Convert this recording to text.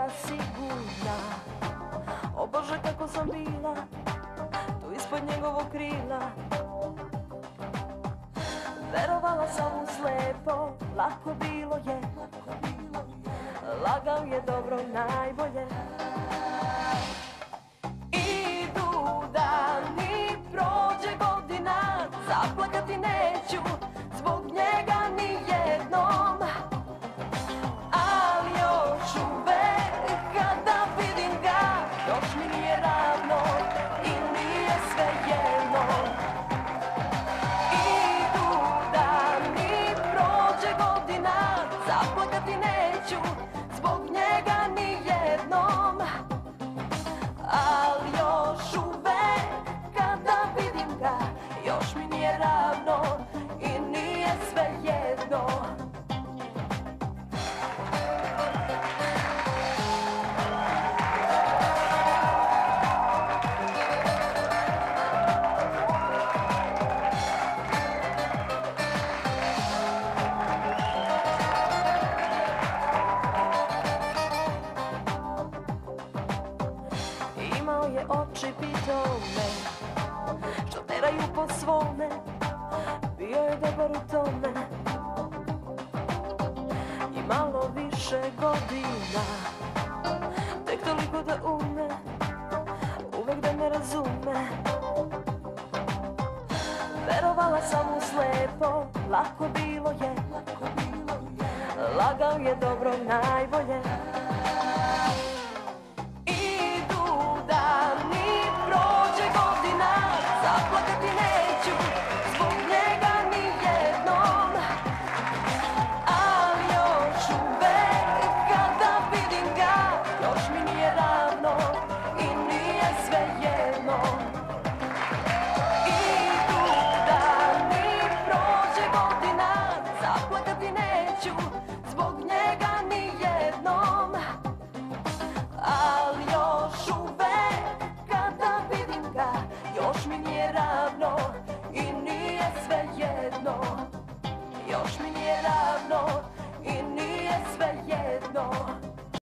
bila sigurna. O Bože, kako sam bila tu ispod njegovog krila. Verovala sam mu slepo, lako bilo je. Lagao je dobro najbolje. Idu dani, prođe godina, zaplakati neću zbog njega ni jednom. Ali još uvek kada vidim ga, još mi nije ravno i nije svejedno. Idu dani, prođe godina, zaplakati neću zbog njega ni jednom. Ali još uvek kada vidim ga, još mi nije ravno i nije svejedno. Imao je oči pitome, što teraju po svome, bio je dobar u tome. I malo više godina, tek toliko da ume, uvek da me razume. Verovala sam mu slepo, lako bilo je. Lagao je dobro najbolje.